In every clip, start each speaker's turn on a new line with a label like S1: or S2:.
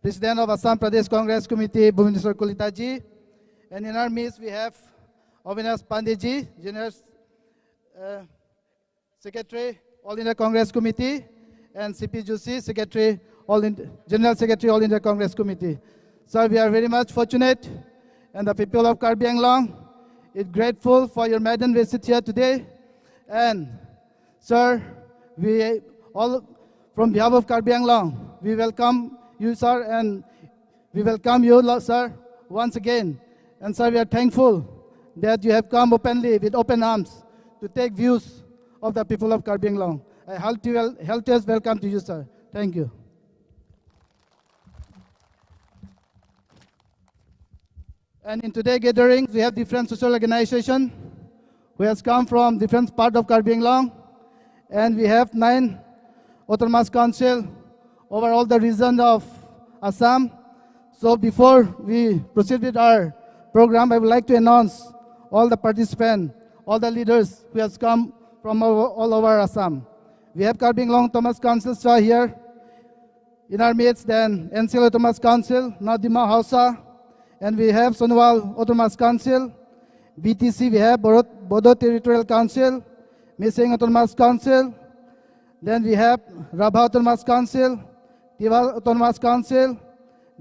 S1: President of Assam Pradesh Congress Committee, Bhubaneswar Kolitaji. And in our midst, we have Avinash Pandeyji, General Secretary, All India Congress Committee, and C.P. Joshi, Secretary, General Secretary, All India Congress Committee. Sir, we are very much fortunate, and the people of Karbi Anglong is grateful for your maiden visit here today. And sir, we all, from behalf of Karbi Anglong, we welcome you, sir, and we welcome you, sir, once again. And sir, we are thankful that you have come openly with open arms to take views of the people of Karbi Anglong. I heartiest welcome to you, sir. Thank you. And in today's gathering, we have different social organizations who has come from different parts of Karbi Anglong. And we have 9 autonomous council over all the regions of Assam. So before we proceed with our program, I would like to announce all the participants, all the leaders who has come from all over Assam. We have Karbi Anglong Autonomous Council sir here in our midst, then NCL Autonomous Council, Nadima Hausa, and we have Sonwal Autonomous Council, BTC, we have Bodo Territorial Council, Mising Autonomous Council, then we have Rabha Autonomous Council, Tiwal Autonomous Council,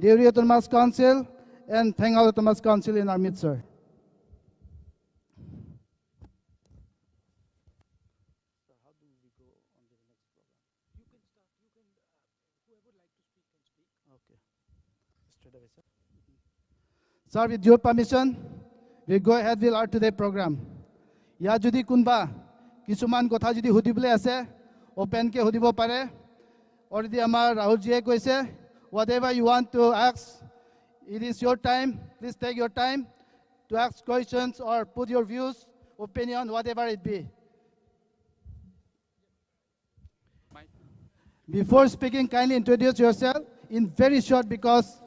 S1: Deuri Autonomous Council, and Thengal Autonomous Council in our midst, sir. Sir, with your permission, we go ahead with our today program. Ya jodi kunba kisuman kotha jodi hudibole ase open ke hudibo pare. Already amar Rahul ji koise whatever you want to ask, it is your time. Please take your time to ask questions or put your views, opinion, whatever it be. Before speaking, kindly introduce yourself in very short because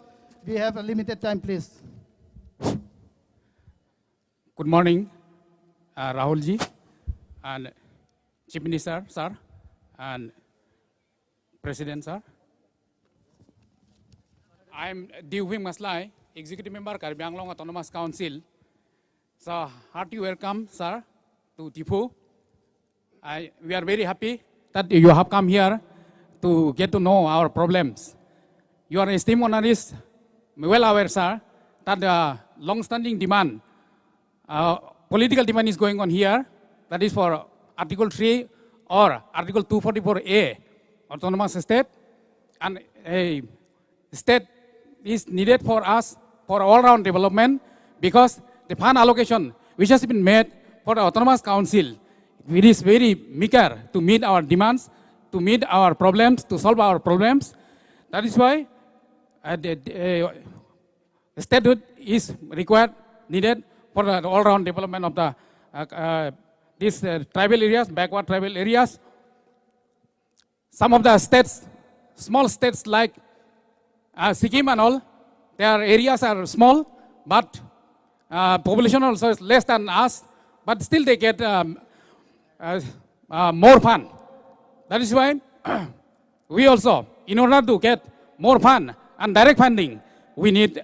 S1: we have a limited time, please.
S2: Good morning, Rahul ji, and Chief Minister, sir, and President, sir. I am Diuving Maslai, Executive Member, Karbi Anglong Autonomous Council. So, hearty welcome, sir, to Thimphu. We are very happy that you have come here to get to know our problems. You are esteemed honorees, well aware, sir, that the long-standing demand, political demand is going on here. That is for Article 3 or Article 244A, autonomous state. And a state is needed for us for all-round development because the fund allocation which has been made for the autonomous council, it is very meager to meet our demands, to meet our problems, to solve our problems. That is why the statehood is required, needed for the all-round development of the these tribal areas, backward tribal areas. Some of the states, small states like Sikkim and all, their areas are small, but population also is less than us, but still they get more fund. That is why we also, in order to get more fund and direct funding, we need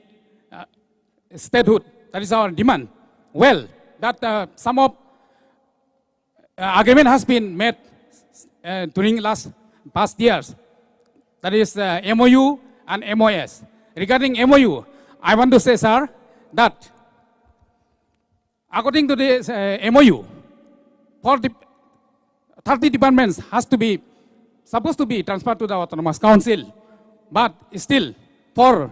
S2: statehood. That is our demand. Well, that some of agreement has been made during past years. That is MOU and MOS. Regarding MOU, I want to say, sir, that according to this MOU, for the 30 departments has to be supposed to be transferred to the Autonomous Council, but still 4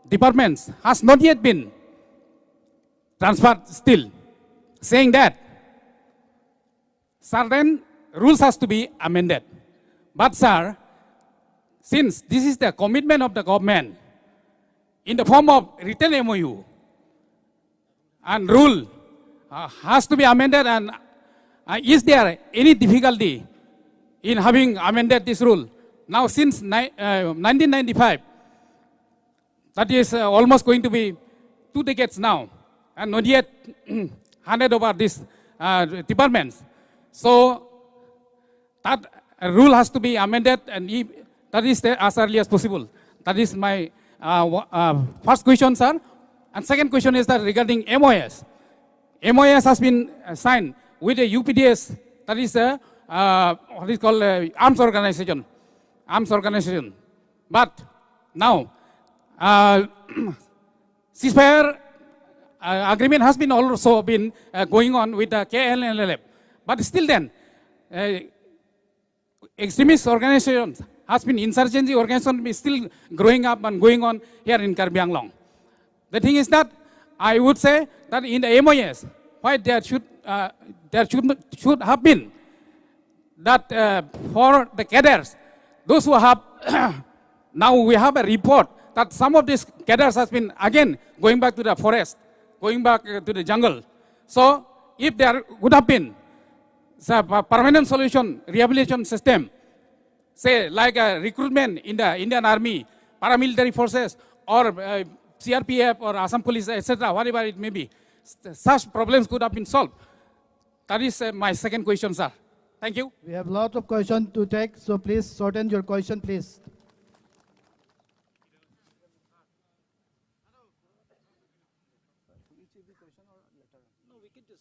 S2: departments has not yet been transferred still, saying that certain rules has to be amended. But sir, since this is the commitment of the government in the form of written MOU and rule has to be amended, and is there any difficulty in having amended this rule? Now since 1995, that is almost going to be 2 decades now, and not yet handed over these departments. So that rule has to be amended, and that is as early as possible. That is my First question, sir. And second question is that regarding MOS. MOS has been signed with the UPDS, that is what is called arms organization. Arms organization. But now, ceasefire agreement has been also been going on with the KLLF. But still then, extremist organizations has been insurgency organization is still growing up and going on here in Karbi Anglong. The thing is that I would say that in the MOS, why there should have been that for the cadres, those who have now we have a report that some of these cadres has been again going back to the forest, going back to the jungle. So if there would have been a permanent solution, rehabilitation system, say like a recruitment in the Indian Army, paramilitary forces, or CRPF or Assam Police, etc., whatever it may be, such problems could have been solved. That is my second question, sir. Thank you.
S1: We have a lot of questions to take, so please shorten your question, please.
S3: No, we can just,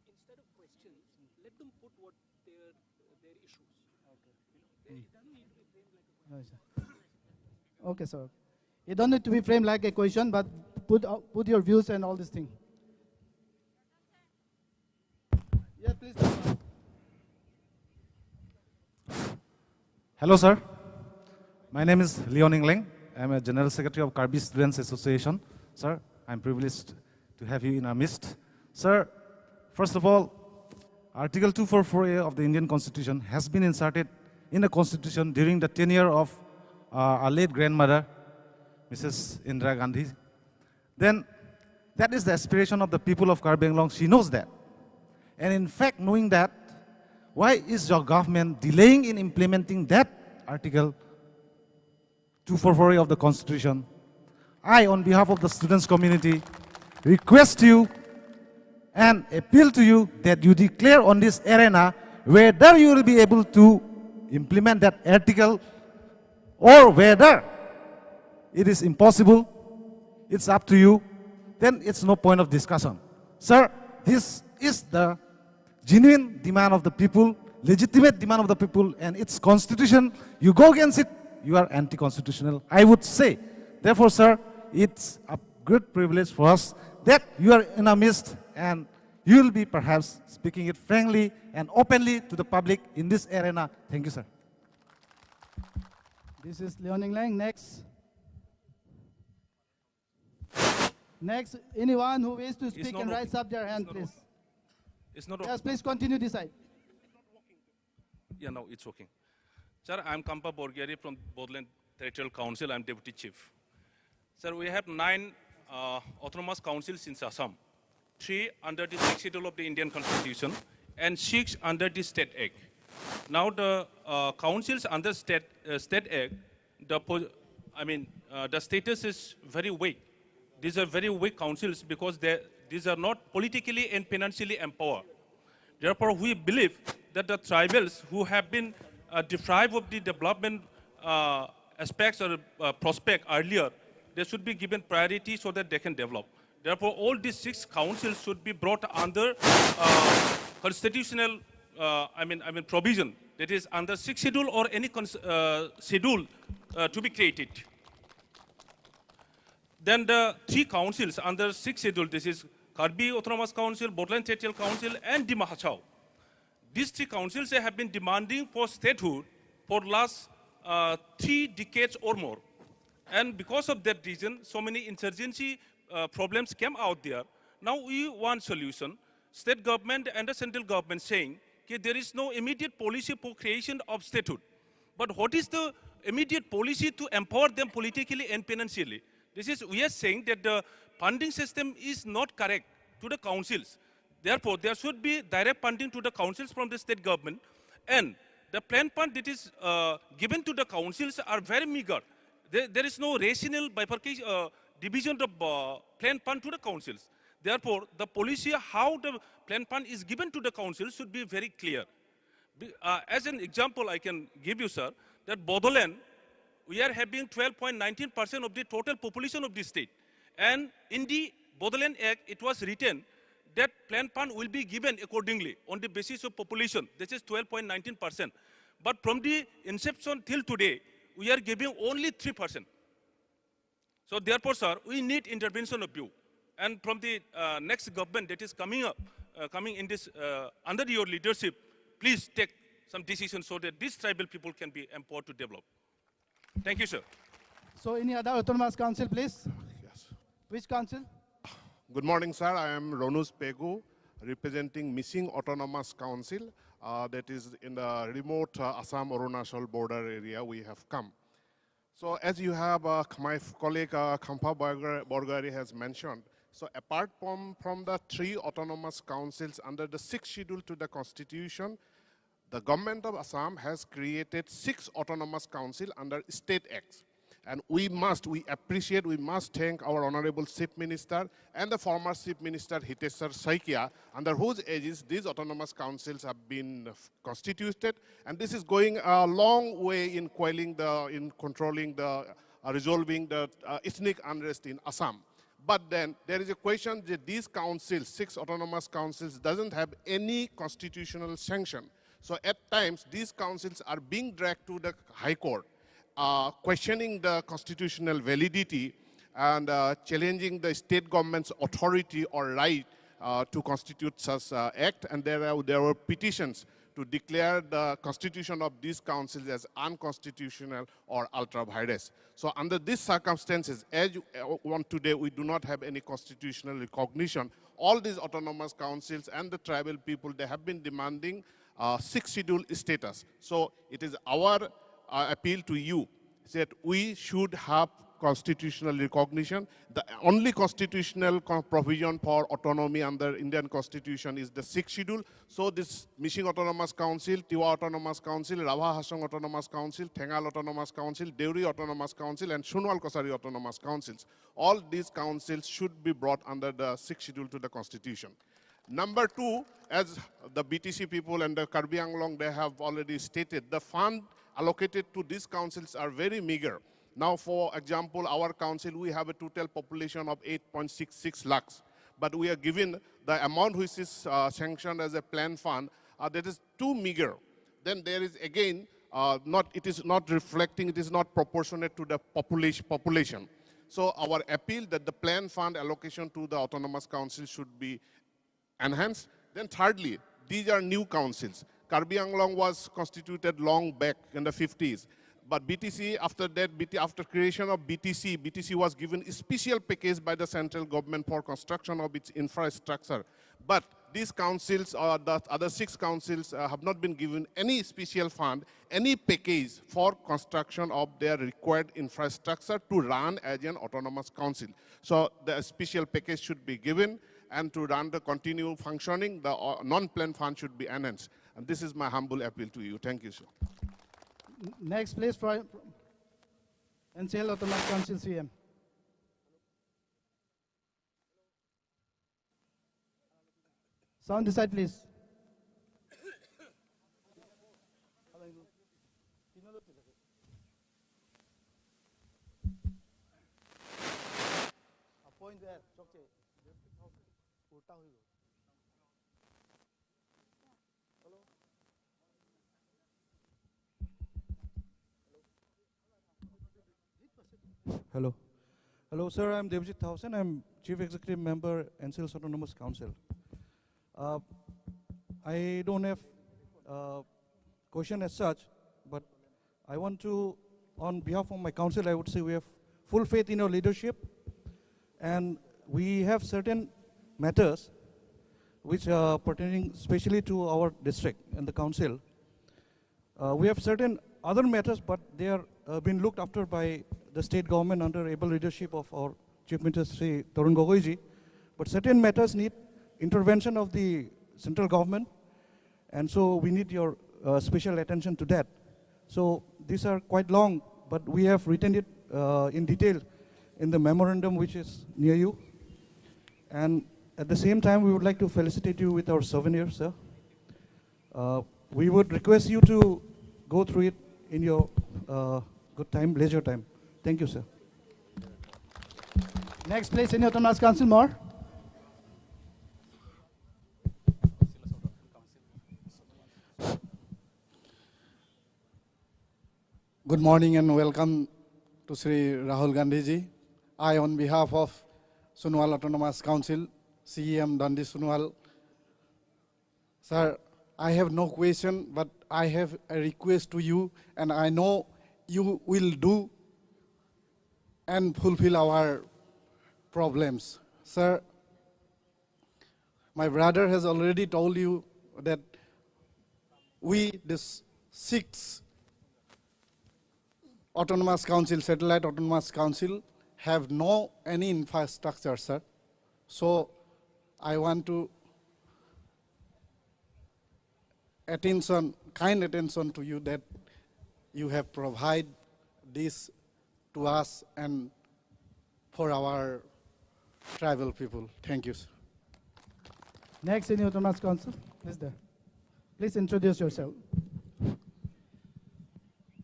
S3: instead of questions, let them put what their issues. Okay. It doesn't need to be framed like a question.
S1: Okay, sir. It don't need to be framed like a question, but put your views and all this thing. Yeah, please.
S4: Hello, sir. My name is Leon Ingling. I'm a General Secretary of Karbi Students Association. Sir, I'm privileged to have you in our midst. Sir, first of all, Article 244A of the Indian Constitution has been inserted in the Constitution during the tenure of our late grandmother, Mrs. Indira Gandhi. Then, that is the aspiration of the people of Karbi Anglong. She knows that. And in fact, knowing that, why is your government delaying in implementing that Article 244A of the Constitution? I, on behalf of the students community, request you and appeal to you that you declare on this arena whether you will be able to implement that article or whether it is impossible. It's up to you. Then it's no point of discussion. Sir, this is the genuine demand of the people, legitimate demand of the people, and its constitution. You go against it, you are anti-constitutional, I would say. Therefore, sir, it's a good privilege for us that you are in our midst and you will be perhaps speaking it frankly and openly to the public in this arena. Thank you, sir.
S1: This is Leon Inglang. Next. Next, anyone who wishes to speak and raise up their hand, please.
S5: It's not
S1: Yes, please continue this side.
S5: Yeah, no, it's working. Sir, I'm Kampa Borgiari from Bodoland Territorial Council. I'm Deputy Chief. Sir, we have 9 autonomous councils in Assam, 3 under the 6th schedule of the Indian Constitution, and 6 under the State Act. Now, the councils under State Act, the status is very weak. These are very weak councils because these are not politically and financially empowered. Therefore, we believe that the tribals who have been deprived of the development aspects or prospect earlier, they should be given priority so that they can develop. Therefore, all these 6 councils should be brought under constitutional provision, that is under 6th schedule or any schedule to be created. Then the 3 councils under 6th schedule, this is Karbi Autonomous Council, Bodoland Territorial Council, and Dima Hachao. These 3 councils have been demanding for statehood for last 3 decades or more. And because of that reason, so many insurgency problems came out there. Now we want solution. State government and the central government saying that there is no immediate policy for creation of statehood. But what is the immediate policy to empower them politically and financially? We are saying that the funding system is not correct to the councils. Therefore, there should be direct funding to the councils from the state government. And the plan fund that is given to the councils are very meager. There is no rational bifurcation, division of plan fund to the councils. Therefore, the policy how the plan fund is given to the council should be very clear. As an example, I can give you, sir, that Bodoland we are having 12.19% of the total population of the state. And in the Bodoland Act, it was written that plant fund will be given accordingly on the basis of population. This is 12.19%. But from the inception till today, we are giving only 3%. So therefore, sir, we need intervention of you. And from the next government that is coming up, coming in this, under your leadership, please take some decisions so that these tribal people can be empowered to develop. Thank you, sir.
S1: So any other autonomous council, please?
S6: Yes.
S1: Which council?
S6: Good morning, sir. I am Ronus Pegu, representing Missing Autonomous Council, that is in the remote Assam-Arunachal border area we have come. So as you have, my colleague Khampa Borgari has mentioned, so apart from the 3 autonomous councils under the 6th schedule to the constitution, the government of Assam has created 6 autonomous councils under state acts. And we must thank our Honorable Chief Minister and the former Chief Minister Hiteshwar Saikia, under whose aegis these autonomous councils have been constituted. And this is going a long way in controlling resolving the ethnic unrest in Assam. But then there is a question that these councils, 6 autonomous councils, doesn't have any constitutional sanction. So at times, these councils are being dragged to the High Court, questioning the constitutional validity and challenging the state government's authority or right to constitute such act. And there were petitions to declare the constitution of these councils as unconstitutional or ultra vires. So under these circumstances, as on today, we do not have any constitutional recognition. All these autonomous councils and the tribal people, they have been demanding 6th schedule status. So it is our appeal to you that we should have constitutional recognition. The only constitutional provision for autonomy under Indian Constitution is the 6th schedule. So this Missing Autonomous Council, Tiwa Autonomous Council, Rabha Hasang Autonomous Council, Thengal Autonomous Council, Deuri Autonomous Council, and Shunwal Kosari Autonomous Councils. All these councils should be brought under the 6th schedule to the Constitution. Number 2, as the BTC people and the Karbi Anglong, they have already stated, the fund allocated to these councils are very meager. Now, for example, our council, we have a total population of 8.66 lakhs, but we are given the amount which is sanctioned as a plan fund, that is too meager. Then there is again, it is not reflecting, it is not proportionate to the population. So our appeal that the plan fund allocation to the autonomous council should be enhanced. Then thirdly, these are new councils. Karbi Anglong was constituted long back in the 50s. But BTC, after that, after creation of BTC was given a special package by the central government for construction of its infrastructure. But these councils, or the other 6 councils, have not been given any special fund, any package for construction of their required infrastructure to run as an autonomous council. So the special package should be given, and to run the continued functioning, the non-planned fund should be enhanced. And this is my humble appeal to you. Thank you, sir.
S1: Next, please, from NCL Autonomous Council CM. Sound this side, please. Point there.
S7: Hello. Hello, sir. I'm Devjit Thausen. I'm Chief Executive Member, NCL's Autonomous Council. I don't have a question as such, but I want to, on behalf of my council, I would say we have full faith in your leadership, and we have certain matters which are pertaining especially to our district and the council. We have certain other matters, but they are being looked after by the state government under able leadership of our Chief Minister Sri Tarun Gogoiji. But certain matters need intervention of the central government, and so we need your special attention to that. So these are quite long, but we have written it in detail in the memorandum which is near you. And at the same time, we would like to felicitate you with our souvenir, sir. We would request you to go through it in your good time, leisure time. Thank you, sir.
S1: Next, please, any Autonomous Council more?
S8: Good morning and welcome to Sri Rahul Gandhi ji. I, on behalf of Sunwal Autonomous Council, CEM Dundee Sunwal, sir, I have no question, but I have a request to you, and I know you will do and fulfill our problems. Sir, my brother has already told you that we, this 6 Autonomous Council, Satellite Autonomous Council, have no any infrastructure, sir. So I want to kind attention to you that you have provided this to us and for our tribal people. Thank you, sir.
S1: Next, any Autonomous Council? Please, there. Please introduce yourself.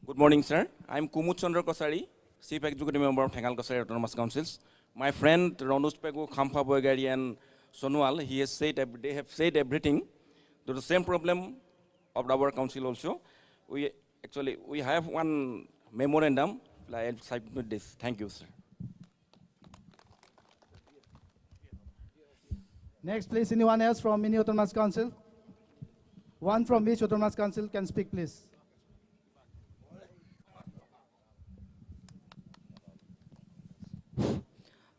S9: Good morning, sir. I'm Kumud Chandra Kosari, Chief Executive Member of Thengal Kosari Autonomous Councils. My friend Ronus Pegu, Khampa Boygari and Sonwal, they have said everything. To the same problem of our council also. We have one memorandum. I'll submit this. Thank you, sir.
S1: Next, please, anyone else from any Autonomous Council? One from each Autonomous Council can speak, please.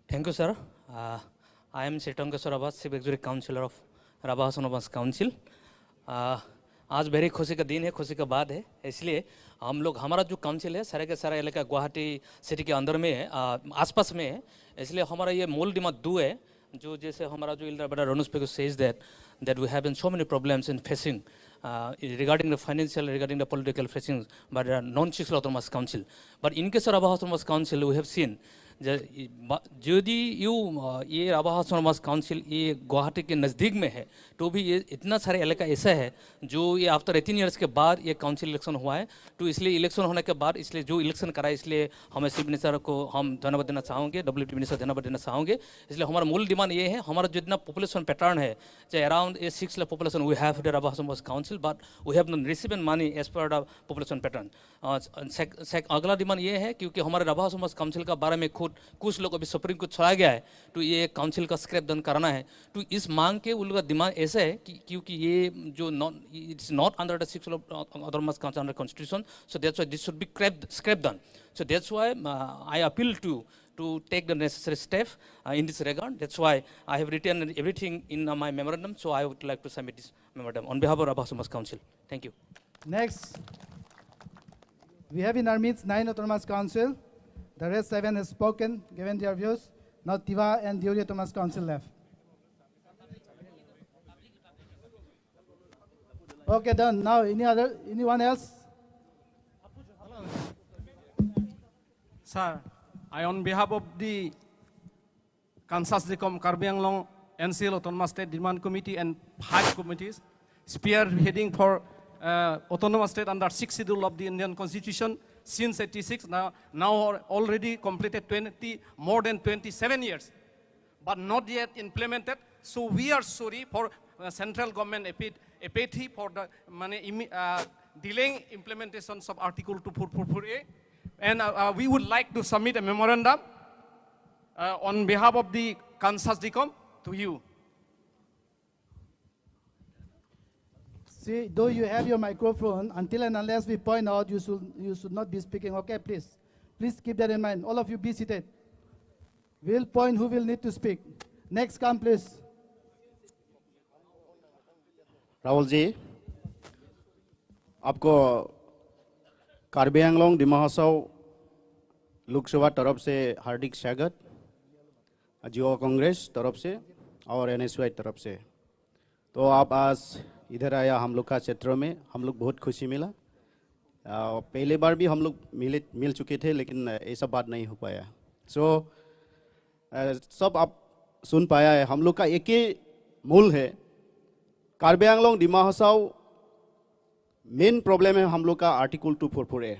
S3: Thank you, sir. I am Sitankeshwar Abbas, Chief Executive Councillor of Rabah Autonomous Council. आज very खुशी का दिन है, खुशी का बात है, इसलिए हम लोग हमारा जो काउंसिल है सारे के सारा इलाका गुवाहाटी सिटी के अंदर में है, आसपास में है, इसलिए हमारा ये मूल डिमांड दो है, जो जैसे हमारा जो इल्डर बड़ा रोनुस Pegu says that we have been so many problems in facing regarding the financial, regarding the political facing by the non-6 Autonomous Council. But in case of Rabah Autonomous Council, we have seen यदि ये Rabha autonomous council ये गुवाहाटी के नज़दीक में है तो भी ये इतना सारे इलाका ऐसा है जो ये आफ्टर 18 ईयर्स के बाद ये काउंसिल इलेक्शन हुआ है, तो इसलिए इलेक्शन होने के बाद इसलिए जो इलेक्शन करा है इसलिए हमें चीफ मिनिस्टर को हम धन्यवाद देना चाहेंगे, WT मिनिस्टर धन्यवाद देना चाहेंगे। इसलिए हमारा मूल डिमांड ये है, हमारा जितना पॉपुलेशन पैटर्न है चाहे around 6 lakh population we have the Rabha autonomous council, but we have not receive money as per the population pattern. अगला डिमांड ये है क्योंकि हमारे राभा ऑटोनॉमस काउंसिल का बारे में खुद कुछ लोग अभी सुप्रीम कोर्ट चला गया है, तो ये काउंसिल का स्क्रैप डन कराना है, तो इस मांग के उन लोगों का दिमाग ऐसा है कि क्योंकि ये जो it's not under the 6 autonomous council under constitution, so that's why this should be scrap done. So that's why I appeal to take the necessary step in this regard. That's why I have written everything in my memorandum, so I would like to submit this memorandum on behalf of Rabah Autonomous Council. Thank you.
S1: Next, we have in our midst 9 Autonomous Council. The rest 7 has spoken, given their views. Now Tiva and Diori Autonomous Council left. Okay, done. Now anyone else?
S10: Sir, I, on behalf of the Kansas Dicom Karbi Anglong NCL Autonomous State Demand Committee and 5 committees, spearheading for autonomous state under 6th schedule of the Indian Constitution since 86, now already completed more than 27 years, but not yet implemented. So we are sorry for central government apathy for the delaying implementations of Article 244A. And we would like to submit a memorandum on behalf of the Kansas Dicom to you.
S1: See, though you have your microphone, until and unless we point out, you should not be speaking. Okay, please keep that in mind. All of you be seated. We'll point who will need to speak. Next, come please.
S11: Rahul ji, आपको कार्बी आंगलोंग डिमा हासाओ लोकसभा तरफ से हार्दिक स्वागत, युवा कांग्रेस तरफ से और NSY तरफ से। तो आप आज इधर आया हम लोग का क्षेत्र में, हम लोग बहुत खुशी मिला। पहले बार भी हम लोग मिल चुके थे, लेकिन ऐसा बात नहीं हो पाया। सब आप सुन पाया है, हम लोग का एक ही मूल है, कार्बी आंगलोंग डिमा हासाओ मेन प्रॉब्लम है हम लोग का आर्टिकल 244A।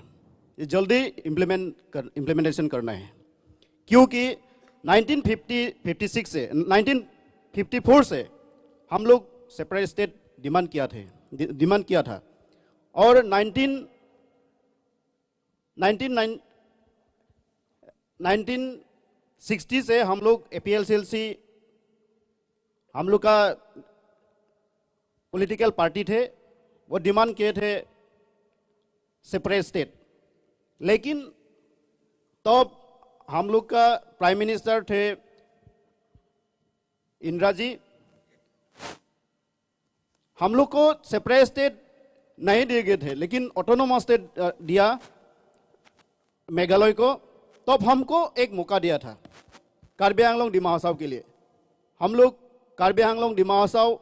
S11: ये जल्दी इम्प्लीमेंटेशन करना है, क्योंकि 1956 से 1954 से हम लोग सेपरेट स्टेट डिमांड किया था, और 1960 से हम लोग APLCLC हम लोग का पॉलिटिकल पार्टी थे, वो डिमांड किए थे सेपरेट स्टेट। लेकिन तब हम लोग का प्राइम मिनिस्टर थे इंदिरा जी, हम लोग को सेपरेट स्टेट नहीं दिए गए थे, लेकिन ऑटोनोमस स्टेट दिया मेघालय को। तब हमको एक मौका दिया था कार्बी आंगलोंग डिमा हासाव के लिए। हम लोग कार्बी आंगलोंग डिमा हासाव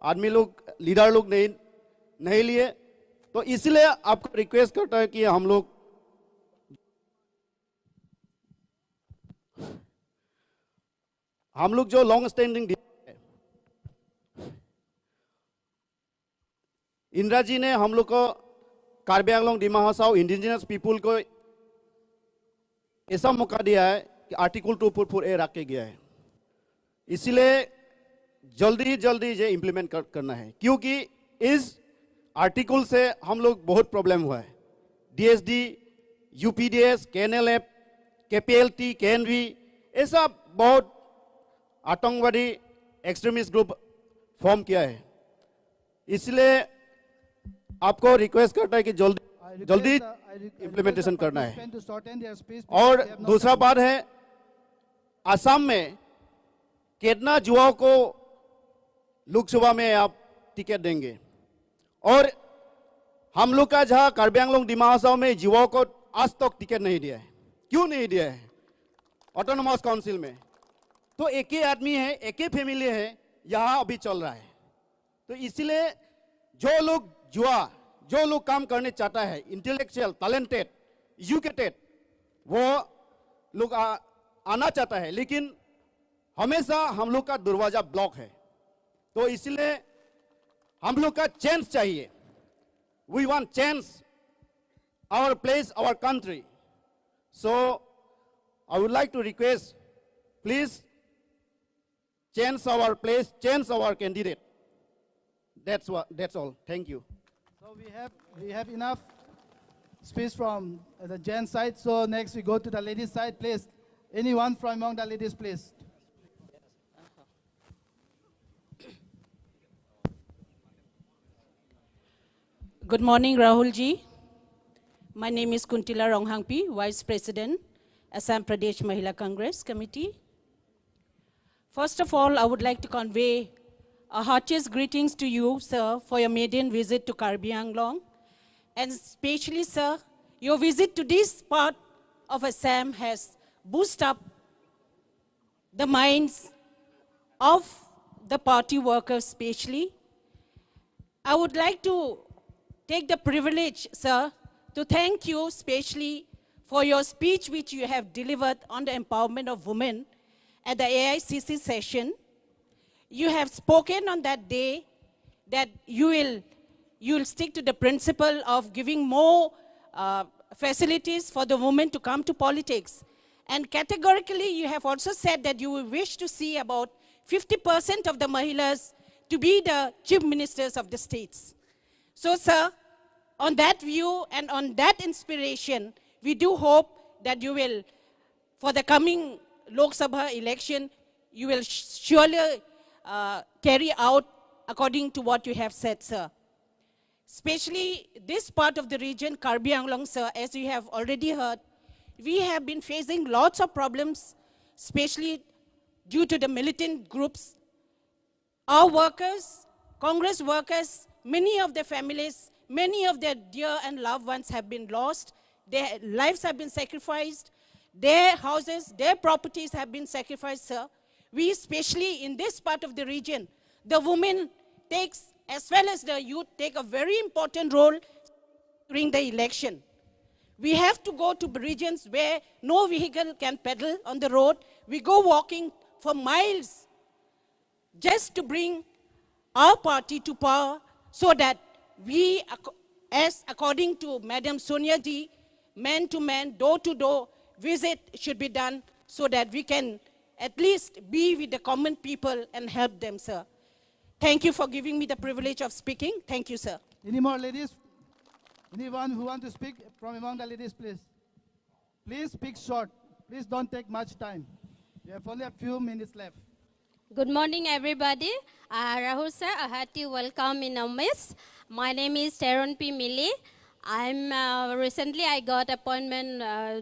S11: आदमी लोग, लीडर लोग नहीं लिए, तो इसलिए आपको रिक्वेस्ट करता है कि हम लोग जो लॉन्ग स्टैंडिंग इंदिरा जी ने हम लोग को कार्बी आंगलोंग डिमा हासाव इंडिजिनस पीपुल को ऐसा मौका दिया है कि आर्टिकल 244A रख के गया है। इसलिए जल्दी ये इम्प्लीमेंट करना है, क्योंकि इस आर्टिकल से हम लोग बहुत प्रॉब्लम हुआ है। DSD, UPDS, KNLF, KPLT, KNV, ऐसा बहुत आतंकवादी एक्सट्रीमिस्ट ग्रुप फॉर्म किया है। इसलिए आपको रिक्वेस्ट करता है कि जल्दी इम्प्लीमेंटेशन करना है। और दूसरा बात है, असम में कितना युवाओं को लोकसभा में आप टिकट देंगे, और हम लोग का जहां कार्बी आंगलोंग डिमा हासाव में युवाओं को आज तक टिकट नहीं दिया है। क्यों नहीं दिया है? ऑटोनोमस काउंसिल में तो एक ही आदमी है, एक ही फैमिली है, यहां अभी चल रहा है। तो इसलिए जो लोग काम करने चाहता है, इंटेलेक्चुअल, टैलेंटेड, एजुकेटेड, वो लोग आना चाहता है, लेकिन हमेशा हम लोग का दरवाजा ब्लॉक है। तो इसलिए हम लोग का चांस चाहिए। We want chance, our place, our country. So I would like to request, please change our place, change our candidate. That's all. Thank you.
S1: So we have enough space from the gents side. So next we go to the ladies side, please. Anyone from among the ladies, please.
S12: Good morning, Rahul ji. My name is Kuntila Ronghangpi, Vice President, Assam Pradesh Mahila Congress Committee. First of all, I would like to convey our heartiest greetings to you, sir, for your maiden visit to Karbi Anglong. And especially, sir, your visit to this part of Assam has boosted up the minds of the party workers, especially. I would like to take the privilege, sir, to thank you especially for your speech which you have delivered on the empowerment of women at the AICC session. You have spoken on that day that you will stick to the principle of giving more facilities for the women to come to politics. And categorically, you have also said that you wish to see about 50% of the Mahilas to be the chief ministers of the states. So, sir, on that view and on that inspiration, we do hope that you will, for the coming Lok Sabha election, you will surely carry out according to what you have said, sir. Especially this part of the region, Karbi Anglong, sir, as you have already heard, we have been facing lots of problems, especially due to the militant groups. Our workers, Congress workers, many of their families, many of their dear and loved ones have been lost. Their lives have been sacrificed. Their houses, their properties have been sacrificed, sir. We, especially in this part of the region, the women takes, as well as the youth, take a very important role during the election. We have to go to regions where no vehicle can pedal on the road. We go walking for miles just to bring our party to power so that we, as according to Madam Sonia Ji, man to man, door to door visit should be done so that we can at least be with the common people and help them, sir. Thank you for giving me the privilege of speaking. Thank you, sir.
S1: Any more ladies? Anyone who want to speak from among the ladies, please? Please speak short. Please don't take much time. We have only a few minutes left.
S13: Good morning, everybody. Rahul sir, a hearty welcome in our midst. My name is Teron P. Mili. Recently I got appointment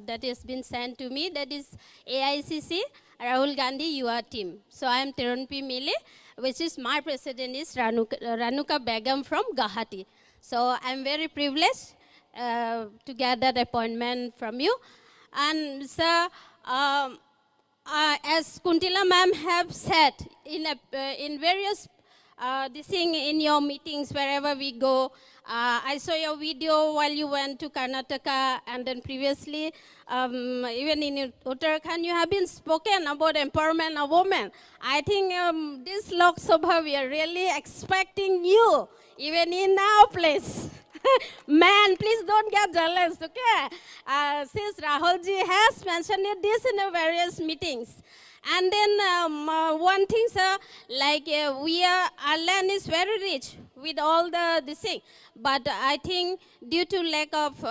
S13: that has been sent to me. That is AICC, Rahul Gandhi Yuva Team. So I am Teron P. Mili, which is my president is Ranuka Begum from Guwahati. So I'm very privileged to get that appointment from you. And sir, as Kuntila ma'am have said in various this thing in your meetings wherever we go, I saw your video while you went to Karnataka, and then previously even in Uttarakhand you have been spoken about empowerment of women. I think this Lok Sabha we are really expecting you even in our place. Man, please don't get jealous, okay? Since Rahulji has mentioned this in various meetings. And then one thing, sir, like our land is very rich with all this thing. But I think due to lack of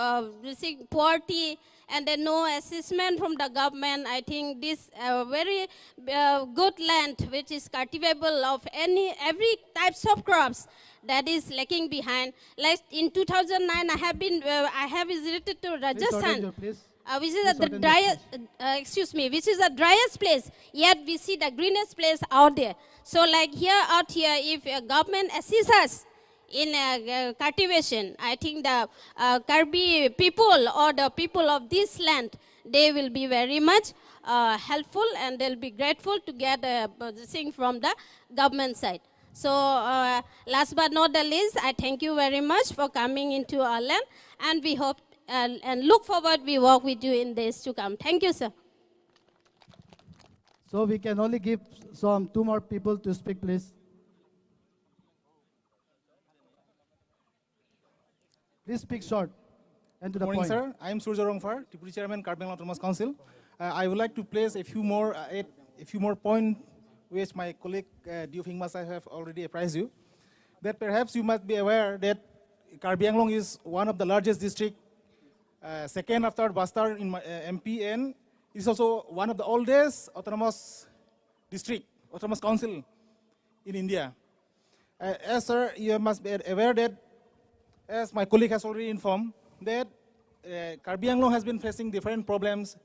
S13: poverty and then no assessment from the government, I think this very good land which is cultivable of every types of crops that is lacking behind. Like in 2009, I have visited to Rajasthan. Which is the driest, which is the driest place, yet we see the greenest place out there. So like out here, if government assists us in cultivation, I think the Karbi people or the people of this land, they will be very much helpful and they'll be grateful to get this thing from the government side. So last but not the least, I thank you very much for coming into our land, and we hope and look forward we work with you in days to come. Thank you, sir.
S1: So we can only give two more people to speak, please. Please speak short and to the
S14: Good morning,
S1: point.
S14: sir. I am Surya Rongfar, Deputy Chairman, Karbi Anglong Autonomous Council. I would like to place a few more points which my colleague Diop Hingmas have already apprised you. That perhaps you must be aware that Karbi Anglong is one of the largest districts, second after Bastar in MP, and is also one of the oldest autonomous council in India. As sir, you must be aware that, as my colleague has already informed, that Karbi Anglong has been facing different problems,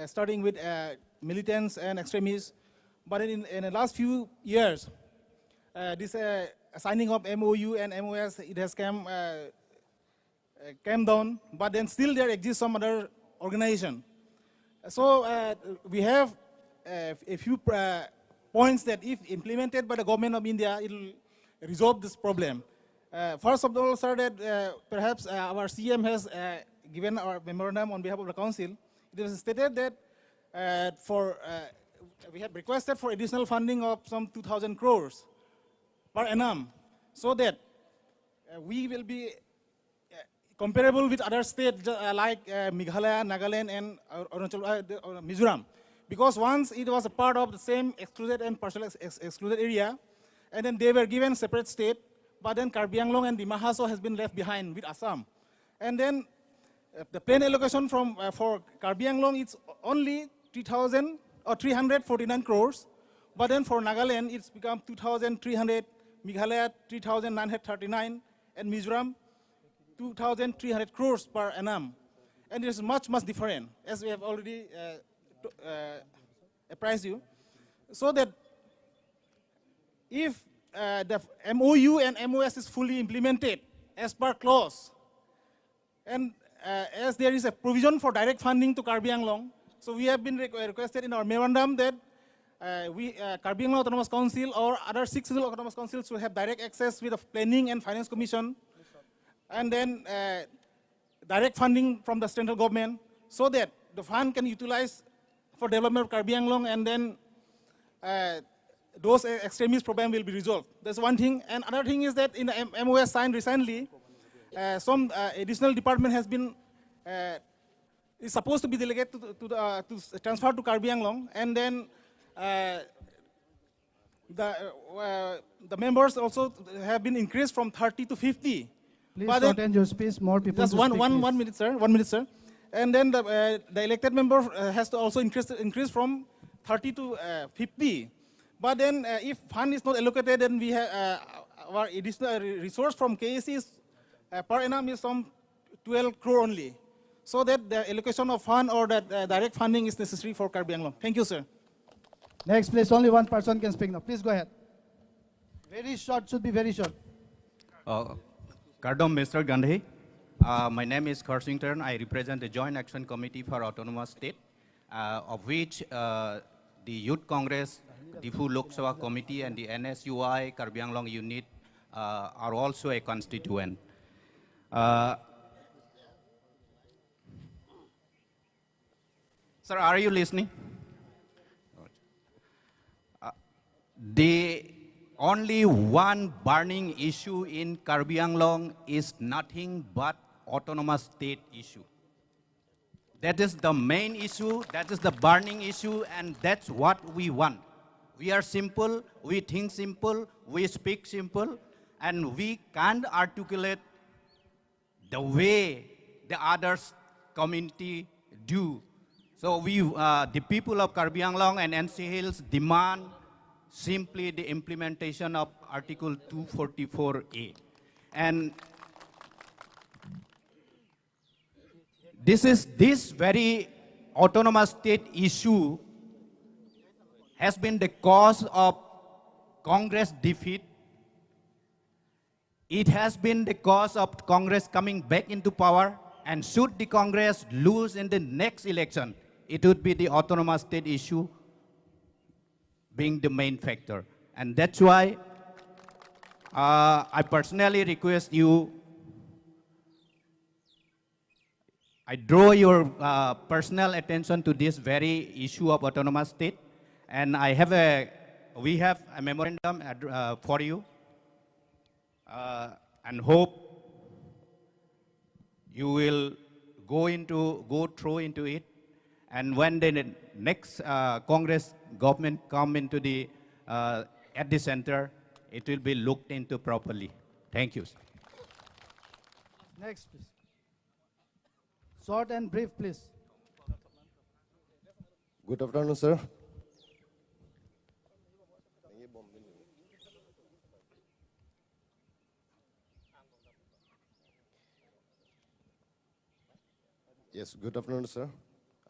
S14: starting with militants and extremists. But in the last few years, this signing of MOU and MOS, it has come down, but then still there exists some other organization. So we have a few points that if implemented by the government of India, it will resolve this problem. First of all, sir, that perhaps our CM has given our memorandum on behalf of the council. It was stated that we have requested for additional funding of some 2,000 crores per annum, so that we will be comparable with other states like Meghalaya, Nagaland, and Mizoram. Because once it was a part of the same excluded and partially excluded area, and then they were given separate state, but then Karbi Anglong and Dima Hasao has been left behind with Assam. And then the plain allocation for Karbi Anglong, it's only 349 crores, but then for Nagaland, it's become 2,300, Meghalaya 3,939, and Mizoram 2,300 crores per annum. And it is much, much different, as we have already apprised you. So that if the MOU and MOS is fully implemented as per clause, and as there is a provision for direct funding to Karbi Anglong, so we have been requested in our memorandum that Karbi Anglong Autonomous Council or other 6 autonomous councils will have direct access with the Planning and Finance Commission, and then direct funding from the central government, so that the fund can utilize for development of Karbi Anglong, and then those extremist problems will be resolved. That's one thing. And another thing is that in the MOS signed recently, some additional department has been is supposed to be delegated to transfer to Karbi Anglong, and then the members also have been increased from 30 to 50.
S1: Please
S14: But then-
S1: shorten your speech. More people.
S14: Just
S1: to speak, please.
S14: 1 minute, sir. 1 minute, sir. And then the elected member has to also increase from 30 to 50. But then if fund is not allocated, then we have our additional resource from KAC is per annum is some 12 crore only. So that the allocation of fund or that direct funding is necessary for Karbi Anglong. Thank you, sir.
S1: Next, please. Only one person can speak now. Please go ahead. Very short. Should be very short.
S15: Kardom Mr. Gandhi. My name is Kersington. I represent the Joint Action Committee for Autonomous State, of which the Youth Congress, Difu Lok Sabha Committee, and the NSUI Karbi Anglong unit are also a constituent. Sir, are you listening? The only one burning issue in Karbi Anglong is nothing but autonomous state issue. That is the main issue, that is the burning issue, and that's what we want. We are simple, we think simple, we speak simple, and we can't articulate the way the others community do. So we, the people of Karbi Anglong and NC Hills demand simply the implementation of Article 244A. And this very autonomous state issue has been the cause of Congress defeat. It has been the cause of Congress coming back into power, and should the Congress lose in the next election, it would be the autonomous state issue being the main factor. And that's why I personally request you, I draw your personal attention to this very issue of autonomous state, and we have a memorandum for you, and hope you will go through into it. And when the next Congress government come into the at the center, it will be looked into properly. Thank you.
S1: Next, please. Short and brief, please.
S16: Good afternoon, sir. Yes, good afternoon, sir.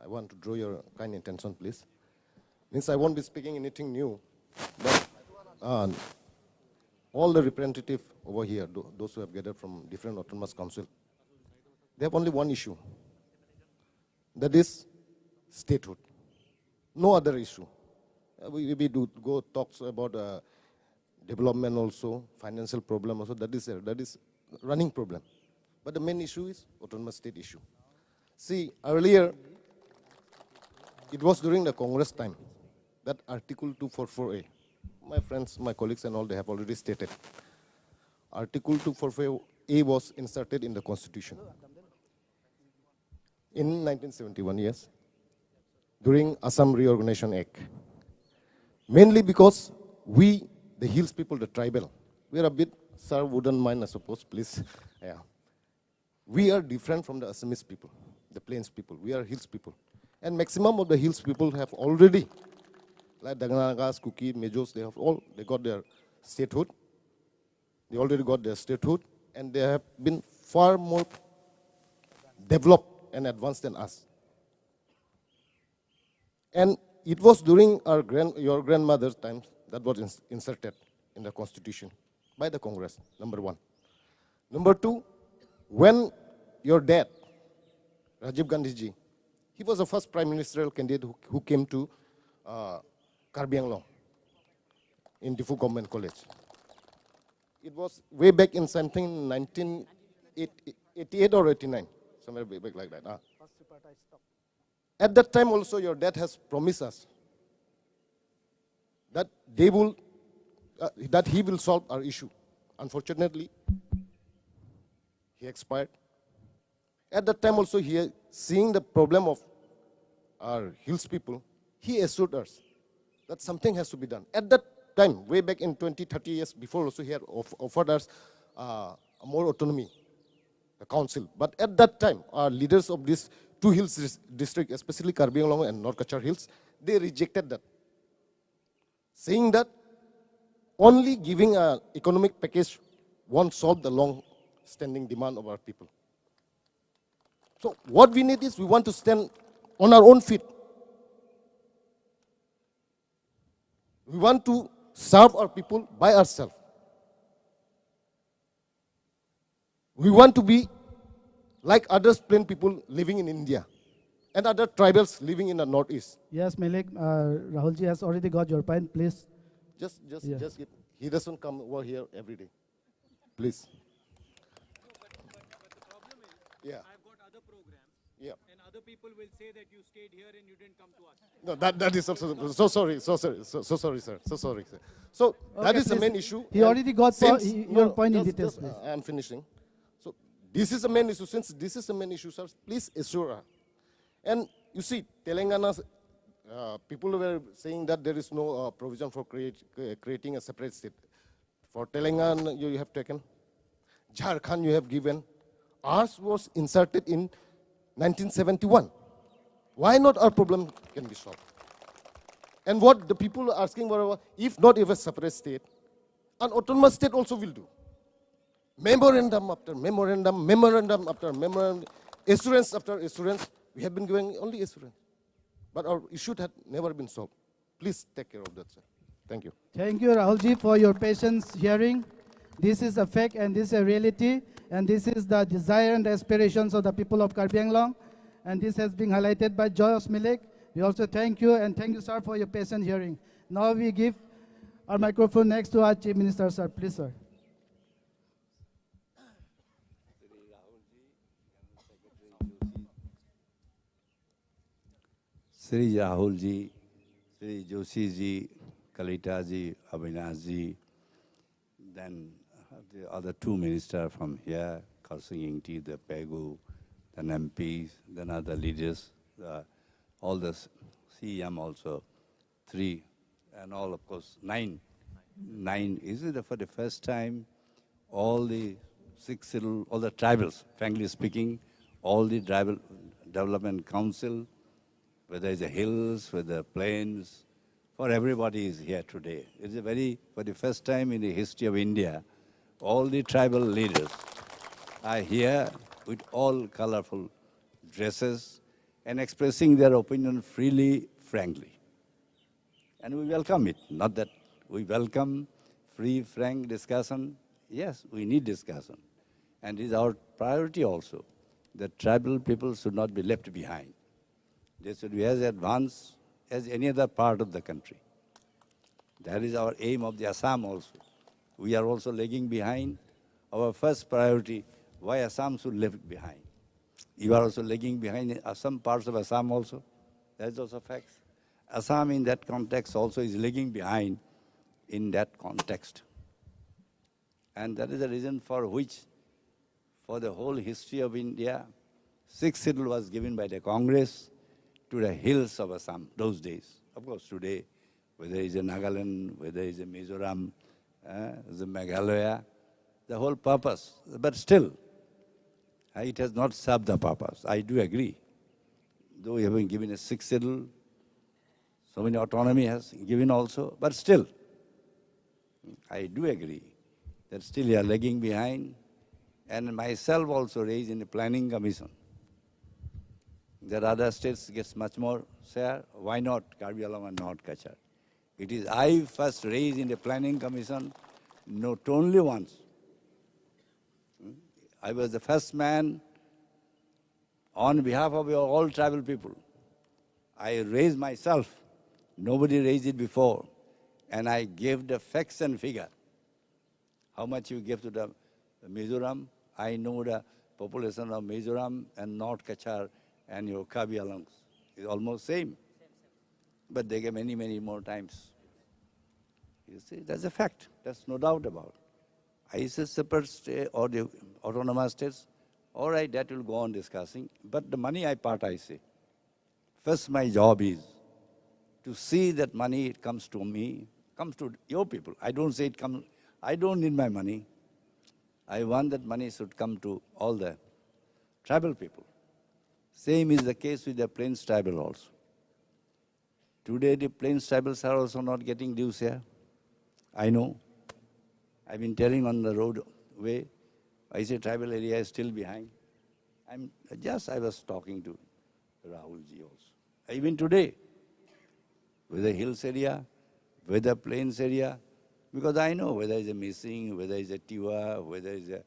S16: I want to draw your kind attention, please. Means I won't be speaking anything new, but all the representatives over here, those who have gathered from different autonomous council, they have only one issue. That is statehood. No other issue. We do go talks about development also, financial problem also. That is running problem. But the main issue is autonomous state issue. See, earlier, it was during the Congress time that Article 244A, my friends, my colleagues and all, they have already stated. Article 244A was inserted in the Constitution. In 1971, yes, during Assam Reorganization Act. Mainly because we, the hills people, the tribal, we are a bit, sir wouldn't mind, I suppose, please. Yeah. We are different from the Assamese people, the plains people. We are hills people. And maximum of the hills people have already, like Daganagas, Kuki, Mejos, they got their statehood. They already got their statehood, and they have been far more developed and advanced than us. And it was during your grandmother's times that was inserted in the Constitution by the Congress, number one. Number two, when your dad, Rajiv Gandhi ji, he was the first prime ministerial candidate who came to Karbi Anglong in Difu Government College. It was way back in something 1988 or 89, somewhere way back like that. At that time also your dad has promised us that they will, that he will solve our issue. Unfortunately, he expired. At that time also, seeing the problem of our hills people, he assured us that something has to be done. At that time, way back in 20, 30 years before also, he had offered us more autonomy, the council. But at that time, our leaders of this two hills district, especially Karbi Anglong and North Kachar Hills, they rejected that, saying that only giving an economic package won't solve the long-standing demand of our people. So what we need is we want to stand on our own feet. We want to serve our people by ourselves. We want to be like other plain people living in India and other tribals living in the northeast.
S1: Yes, Malik, Rahulji has already got your point. Please.
S16: Just he doesn't come over here every day. Please. Yeah.
S17: I've got other programs.
S16: Yeah.
S17: And other people will say that you stayed here and you didn't come to us.
S16: No, that is also so sorry, sir. So that is the main issue.
S1: He already got your point in details.
S16: I am finishing. So this is the main issue. Since this is the main issue, sir, please assure her. And you see, Telangana, people were saying that there is no provision for creating a separate state. For Telangana, you have taken. Jharkhand, you have given. Ours was inserted in 1971. Why not our problem can be solved? And what the people are asking, whatever, if not even a separate state, an autonomous state also will do. Memorandum after memorandum, memorandum after memorandum, assurance after assurance. We have been giving only assurance. But our issue had never been solved. Please take care of that, sir. Thank you.
S1: Thank you, Rahulji, for your patience hearing. This is a fact and this is a reality. And this is the desire and aspirations of the people of Karbi Anglong. And this has been highlighted by Joyce Milik. We also thank you, and thank you, sir, for your patient hearing. Now we give our microphone next to our Chief Minister, sir. Please, sir.
S18: Sri Rahul ji, Sri Joshi ji, Kalita ji, Avinash ji, then the other two ministers from here, Karsing Ingti, the Pegu, then MPs, then other leaders, all the CM also, 3, and all, of course, 9. 9. Is it for the first time, all the 6, all the tribals, frankly speaking, all the tribal development council, whether it's the hills, whether the plains, for everybody is here today. It's for the first time in the history of India, all the tribal leaders are here with all colorful dresses and expressing their opinion freely, frankly. And we welcome it. Not that we welcome free, frank discussion. Yes, we need discussion. And it is our priority also that tribal people should not be left behind. They should be as advanced as any other part of the country. That is our aim of the Assam also. We are also lagging behind. Our first priority, why Assam should leave behind. You are also lagging behind in some parts of Assam also. That is also facts. Assam in that context also is lagging behind in that context. And that is the reason for which, for the whole history of India, 6th schedule was given by the Congress to the hills of Assam, those days. Of course, today, whether it's in Nagaland, whether it's in Mizoram, the Meghalaya, the whole purpose. But still, it has not served the purpose. I do agree. Though we have been given a 6th schedule, so many autonomy has given also, but still, I do agree that still we are lagging behind. And myself also raised in the planning commission. There are other states gets much more share. Why not Karbi Anglong and North Kachar? It is I first raised in the planning commission, not only once. I was the first man on behalf of all tribal people. I raised myself. Nobody raised it before. And I gave the facts and figure. How much you give to the Mizoram? I know the population of Mizoram and North Kachar and your Karbi Anglong is almost same. But they get many, many more times. You see, that's a fact. That's no doubt about it. I say separate state or the autonomous states, All right, that will go on discussing. But the money part, I say. First, my job is to see that money, it comes to me, comes to your people. I don't say it comes, I don't need my money. I want that money should come to all the tribal people. Same is the case with the Plains tribal also. Today, the Plains tribals are also not getting dues here. I know. I've been telling on the roadway, I say tribal area is still behind. I was talking to Rahulji also. Even today, whether hills area, whether plains area, because I know whether it's a Missing, whether it's a Tiwa, whether it's a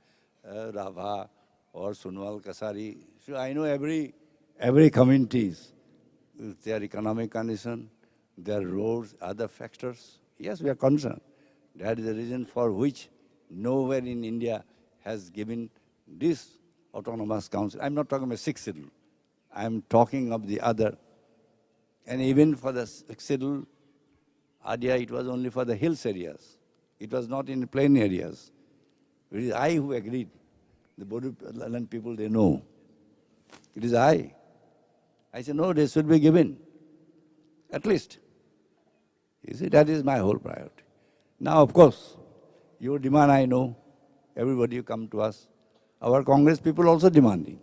S18: Rabha or Sunwal Kasari. So I know every communities, their economic condition, their roads, other factors. Yes, we are concerned. That is the reason for which nowhere in India has given this autonomous council. I'm not talking about sixth schedule. I'm talking of the other. And even for the sixth schedule, idea, it was only for the hills areas. It was not in the plain areas. It is I who agreed. The Bodoland people, they know. It is I. I said, no, they should be given. At least. You see, that is my whole priority. Now, of course, your demand I know. Everybody who come to us. Our Congress people also demanding.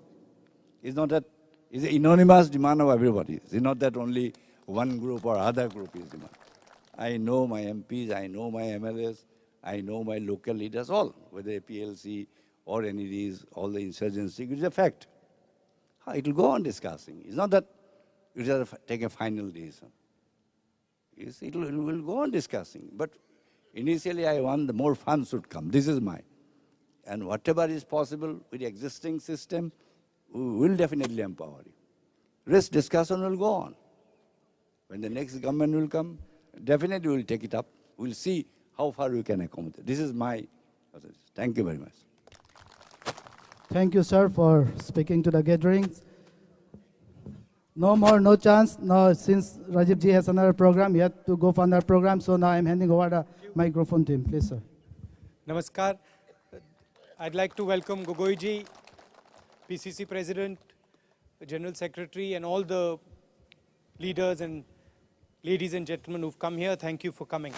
S18: It's not that, it's an anonymous demand of everybody. It's not that only one group or other group is demanding. I know my MPs, I know my MLAs, I know my local leaders, all, whether PLC or NEDs, all the insurgency, it is a fact. It will go on discussing. It's not that you just take a final decision. It will go on discussing. But initially I want the more funds should come. This is mine. And whatever is possible with the existing system, we will definitely empower you. Rest discussion will go on. When the next government will come, definitely we will take it up. We'll see how far we can accommodate. This is my message. Thank you very much.
S1: Thank you, sir, for speaking to the gatherings. No more, no chance. No, since Rajiv ji has another program, he had to go for another program. So now I'm handing over the microphone to him. Please, sir.
S17: Namaskar. I'd like to welcome Gogoi ji, PCC President, General Secretary, and all the leaders and ladies and gentlemen who've come here. Thank you for coming.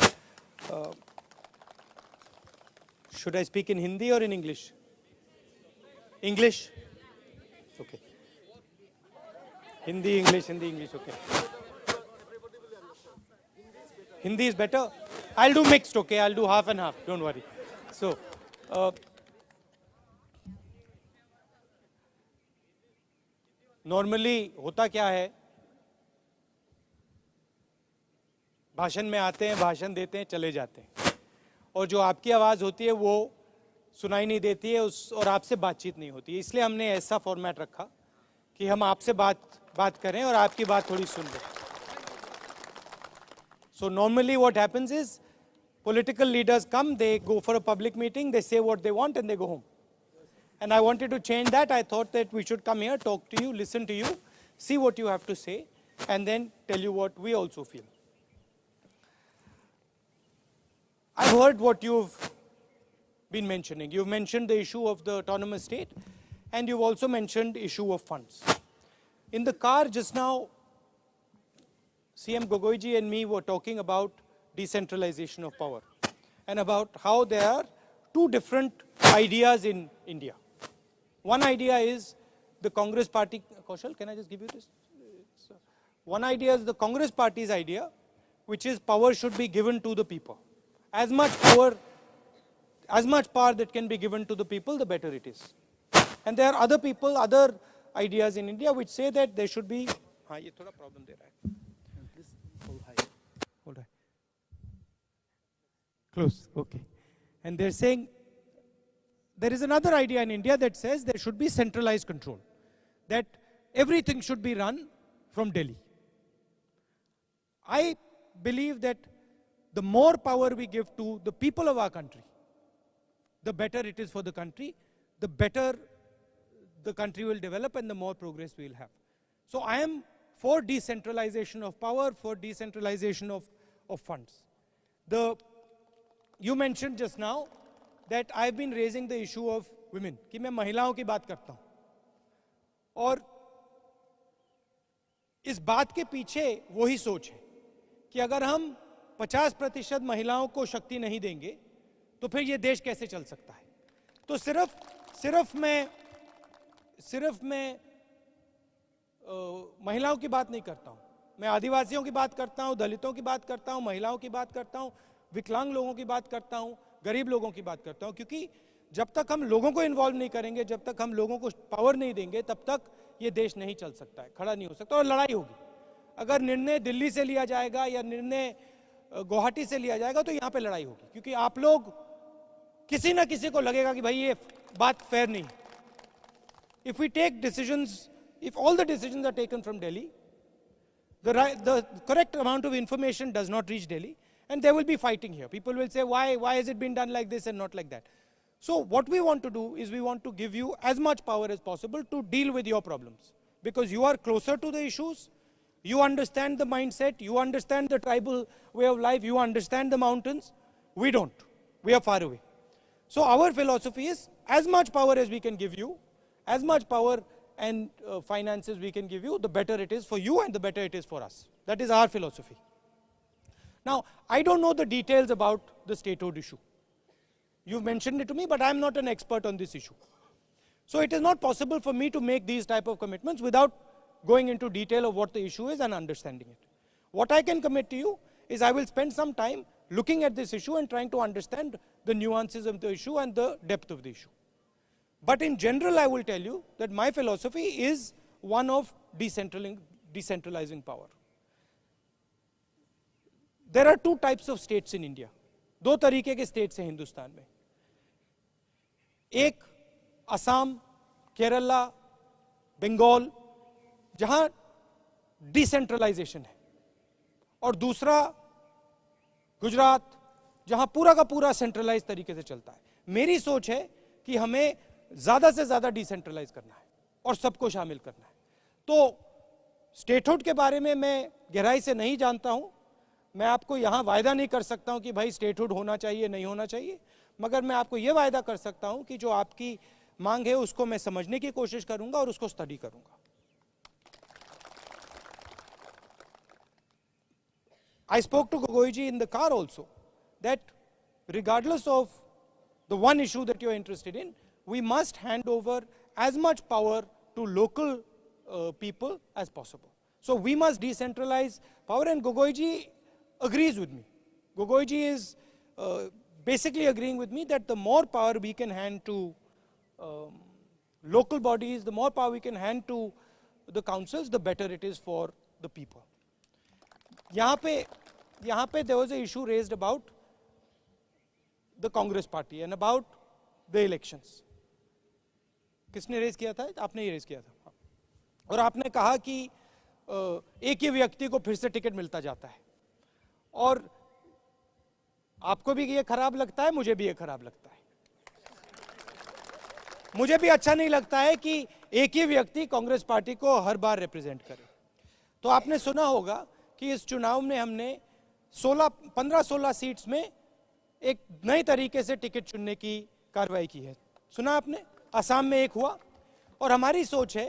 S17: Should I speak in Hindi or in English? English? Okay. Hindi, English, okay. Hindi is better? I'll do mixed, okay? I'll do half and half, don't worry. So, normally होता क्या है, भाषण में आते हैं, भाषण देते हैं, चले जाते हैं, और जो आपकी आवाज़ होती है वो सुनाई नहीं देती है और आपसे बातचीत नहीं होती है. इसलिए हमने ऐसा फॉर्मेट रखा कि हम आपसे बात करें और आपकी बात थोड़ी सुन लें. So normally what happens is political leaders come, they go for a public meeting, they say what they want and they go home. And I wanted to change that. I thought that we should come here, talk to you, listen to you, see what you have to say, and then tell you what we also feel. I've heard what you've been mentioning. You've mentioned the issue of the autonomous state, and you've also mentioned the issue of funds. In the car just now, CM Gogoiji and me were talking about decentralization of power and about how there are two different ideas in India. One idea is the Congress party. Kaushal, can I just give you this? One idea is the Congress party's idea, which is power should be given to the people. As much power that can be given to the people, the better it is. And there are other people, other ideas in India which say that there should be. Ye thoda problem de raha hai. Please hold high. Hold high. Close. Okay. And they're saying there is another idea in India that says there should be centralized control, that everything should be run from Delhi. I believe that the more power we give to the people of our country, the better it is for the country, the better the country will develop and the more progress we will have. So I am for decentralization of power, for decentralization of funds. You mentioned just now that I've been raising the issue of women, कि मैं महिलाओं की बात करता हूँ. और इस बात के पीछे वही सोच है कि अगर हम 50% महिलाओं को शक्ति नहीं देंगे तो फिर ये देश कैसे चल सकता है। तो सिर्फ मैं महिलाओं की बात नहीं करता हूं, मैं आदिवासियों की बात करता हूं, दलितों की बात करता हूं, महिलाओं की बात करता हूं, विकलांग लोगों की बात करता हूं, गरीब लोगों की बात करता हूं। क्योंकि जब तक हम लोगों को इन्वॉल्व नहीं करेंगे, जब तक हम लोगों को पावर नहीं देंगे, तब तक ये देश नहीं चल सकता है, खड़ा नहीं हो सकता और लड़ाई होगी। अगर निर्णय दिल्ली से लिया जाएगा या निर्णय गुवाहाटी से लिया जाएगा तो यहां पे लड़ाई होगी, क्योंकि आप लोग किसी ना किसी को लगेगा कि भाई ये बात फेयर नहीं है। If we take decisions, if all the decisions are taken from Delhi, the correct amount of information does not reach Delhi, and there will be fighting here. People will say, why has it been done like this and not like that? So what we want to do is we want to give you as much power as possible to deal with your problems, because you are closer to the issues, you understand the mindset, you understand the tribal way of life, you understand the mountains. We don't. We are far away. So our philosophy is as much power as we can give you, as much power and finances we can give you, the better it is for you and the better it is for us. That is our philosophy. Now, I don't know the details about the statehood issue. You've mentioned it to me, but I'm not an expert on this issue. So it is not possible for me to make these type of commitments without going into detail of what the issue is and understanding it. What I can commit to you is I will spend some time looking at this issue and trying to understand the nuances of the issue and the depth of the issue. But in general, I will tell you that my philosophy is one of decentralizing power. There are two types of states in India. दो तरीके के states हैं हिंदुस्तान में. एक असम, केरला, बंगाल, जहां decentralisation है, और दूसरा गुजरात, जहां पूरा का पूरा सेंट्रलाइज तरीके से चलता है. मेरी सोच है कि हमें ज्यादा से ज्यादा डिसेंट्रलाइज करना है और सबको शामिल करना है. तो स्टेटहुड के बारे में मैं गहराई से नहीं जानता हूं. मैं आपको यहां वायदा नहीं कर सकता हूं कि भाई स्टेटहुड होना चाहिए नहीं होना चाहिए, मगर मैं आपको यह वायदा कर सकता हूं कि जो आपकी मांग है उसको मैं समझने की कोशिश करूंगा और उसको स्टडी करूंगा. I spoke to Gogoiji in the car also that regardless of the one issue that you're interested in, we must hand over as much power to local people as possible. So we must decentralize power, and Gogoiji agrees with me. Gogoiji is basically agreeing with me that the more power we can hand to local bodies, the more power we can hand to the councils, the better it is for the people. यहाँ पे there was an issue raised about the Congress party and about the elections. किसने raise किया था? आपने ही raise किया था. और आपने कहा कि एक ही व्यक्ति को फिर से टिकट मिलता जाता है, और आपको भी ये खराब लगता है, मुझे भी ये खराब लगता है. मुझे भी अच्छा नहीं लगता है कि एक ही व्यक्ति कांग्रेस पार्टी को हर बार रिप्रेजेंट करे. तो आपने सुना होगा कि इस चुनाव में हमने 15-16 सीट्स में एक नए तरीके से टिकट चुनने की कार्रवाई की है. सुना आपने? असम में एक हुआ. और हमारी सोच है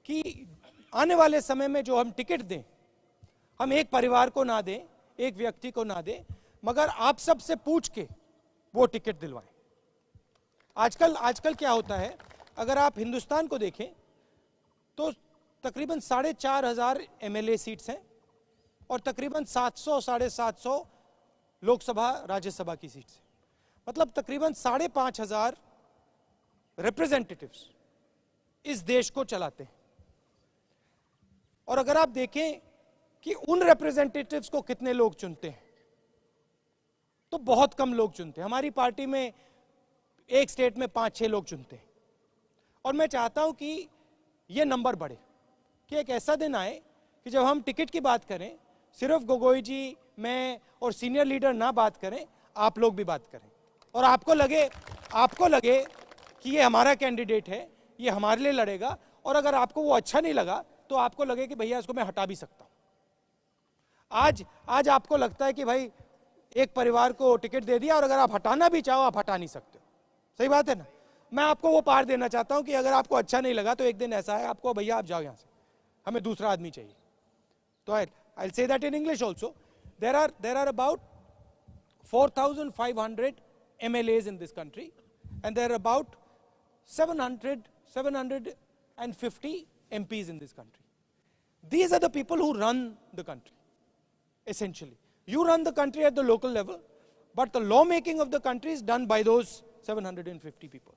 S17: कि आने वाले समय में जो हम टिकट दें, हम एक परिवार को ना दें, एक व्यक्ति को ना दें, मगर आप सबसे पूछ के वो टिकट दिलवाएं. आजकल क्या होता है, अगर आप हिंदुस्तान को देखें तो तकरीबन 4,500 एमएलए सीट्स हैं और तकरीबन 700-750 लोकसभा राज्यसभा की सीट्स हैं. मतलब तकरीबन 5,500 रिप्रेजेंटेटिव्स इस देश को चलाते हैं. और अगर आप देखें कि उन रिप्रेजेंटेटिव्स को कितने लोग चुनते हैं, तो बहुत कम लोग चुनते हैं. हमारी पार्टी में एक स्टेट में 5-6 लोग चुनते हैं. और मैं चाहता हूं कि यह नंबर बढ़े, कि एक ऐसा दिन आए कि जब हम टिकट की बात करें, सिर्फ गोगोई जी, मैं और सीनियर लीडर ना बात करें, आप लोग भी बात करें, और आपको लगे कि ये हमारा कैंडिडेट है, ये हमारे लिए लड़ेगा, और अगर आपको वो अच्छा नहीं लगा तो आपको लगे कि भैया इसको मैं हटा भी सकता हूं. आज आपको लगता है कि भाई एक परिवार को टिकट दे दिया और अगर आप हटाना भी चाहो आप हटा नहीं सकते. सही बात है ना? मैं आपको वो पार देना चाहता हूं कि अगर आपको अच्छा नहीं लगा तो एक दिन ऐसा है आपको भैया आप जाओ यहां से, हमें दूसरा आदमी चाहिए. तो I'll say that in English also. There are about 4,500 MLAs in this country, and there are about 750 MPs in this country. These are the people who run the country, essentially. You run the country at the local level, but the lawmaking of the country is done by those 750 people.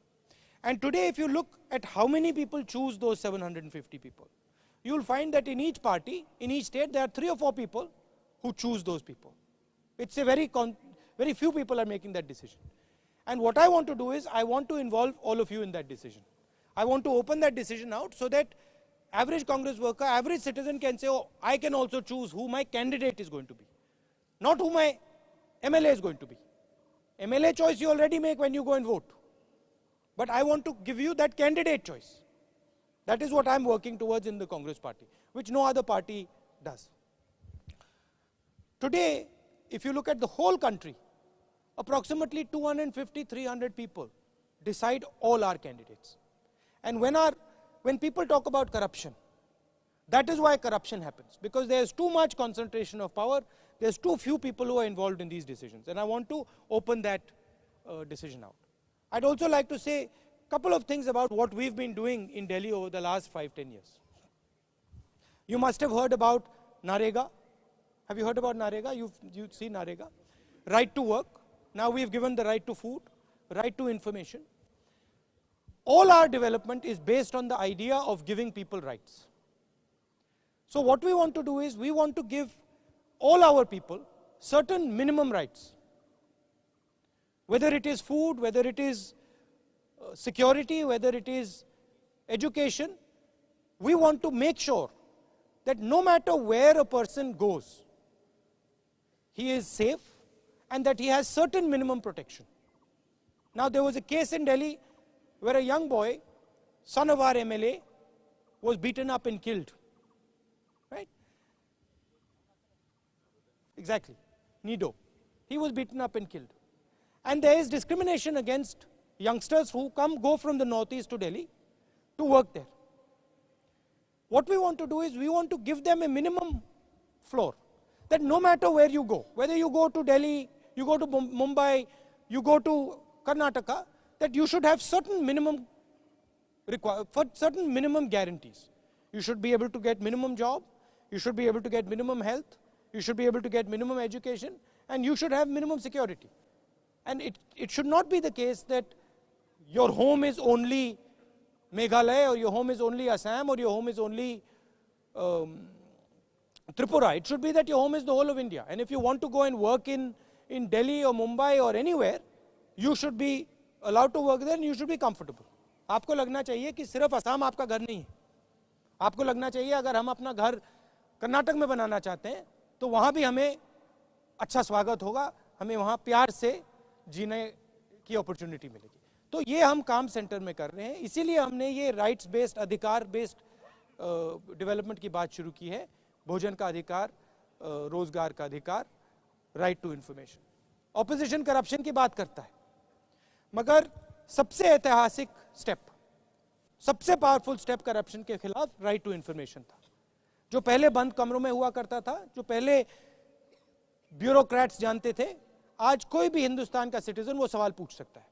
S17: And today, if you look at how many people choose those 750 people, you will find that in each party, in each state, there are 3 or 4 people who choose those people. It's a very few people are making that decision. And what I want to do is, I want to involve all of you in that decision. I want to open that decision out so that average Congress worker, average citizen can say, oh, I can also choose who my candidate is going to be. Not who my MLA is going to be. MLA choice you already make when you go and vote. But I want to give you that candidate choice. That is what I'm working towards in the Congress party, which no other party does. Today, if you look at the whole country, approximately 250, 300 people decide all our candidates. And when people talk about corruption, that is why corruption happens, because there is too much concentration of power, there's too few people who are involved in these decisions, and I want to open that decision out. I'd also like to say a couple of things about what we've been doing in Delhi over the last 5-10 years. You must have heard about NREGA. Have you heard about NREGA? You've seen NREGA. Right to work. Now we've given the right to food, right to information. All our development is based on the idea of giving people rights. So what we want to do is, we want to give all our people certain minimum rights. Whether it is food, whether it is security, whether it is education, we want to make sure that no matter where a person goes, he is safe and that he has certain minimum protection. Now there was a case in Delhi where a young boy, son of our MLA, was beaten up and killed. Right? Exactly. Nido. He was beaten up and killed. And there is discrimination against youngsters who go from the northeast to Delhi to work there. What we want to do is, we want to give them a minimum floor, that no matter where you go, whether you go to Delhi, you go to Mumbai, you go to Karnataka, that you should have certain minimum guarantees. You should be able to get minimum job, you should be able to get minimum health, you should be able to get minimum education, and you should have minimum security. And it should not be the case that your home is only Meghalaya, or your home is only Assam, or your home is only Tripura. It should be that your home is the whole of India. And if you want to go and work in Delhi or Mumbai or anywhere, you should be allowed to work there and you should be comfortable. आपको लगना चाहिए कि सिर्फ असम आपका घर नहीं है. आपको लगना चाहिए अगर हम अपना घर कर्नाटक में बनाना चाहते हैं तो वहाँ भी हमें अच्छा स्वागत होगा, हमें वहाँ प्यार से जीने की अपॉर्चुनिटी मिलेगी. तो ये हम काम सेंटर में कर रहे हैं. इसीलिए हमने ये राइट्स बेस्ड, अधिकार बेस्ड डेवलपमेंट की बात शुरू की है. भोजन का अधिकार, रोजगार का अधिकार, right to information. Opposition corruption की बात करता है, मगर सबसे ऐतिहासिक स्टेप, सबसे पावरफुल स्टेप करप्शन के खिलाफ राइट टू इंफॉर्मेशन था. जो पहले बंद कमरों में हुआ करता था, जो पहले ब्यूरोक्रेट्स जानते थे, आज कोई भी हिंदुस्तान का सिटीजन वो सवाल पूछ सकता है.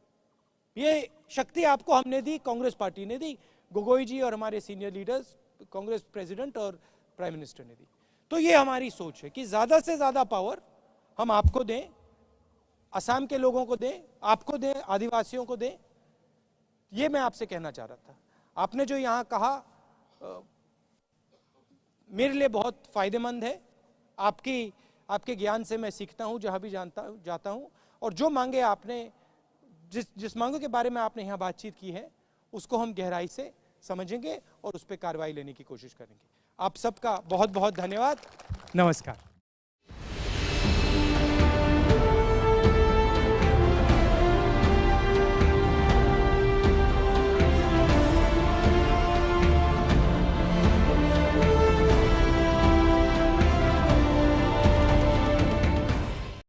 S17: ये शक्ति आपको हमने दी, कांग्रेस पार्टी ने दी, गोगोई जी और हमारे सीनियर लीडर्स, कांग्रेस प्रेसिडेंट और प्राइम मिनिस्टर ने दी. तो ये हमारी सोच है कि ज्यादा से ज्यादा पावर हम आपको दें, असम के लोगों को दें, आपको दें, आदिवासियों को दें. ये मैं आपसे कहना चाह रहा था. आपने जो यहाँ कहा मेरे लिए बहुत फायदेमंद है. आपके ज्ञान से मैं सीखता हूँ जहाँ भी जाता हूँ. और जो मांगे आपने, जिस मांगों के बारे में आपने यहाँ बातचीत की है, उसको हम गहराई से समझेंगे और उस पर कार्रवाई लेने की कोशिश करेंगे. आप सबका बहुत बहुत धन्यवाद. नमस्कार.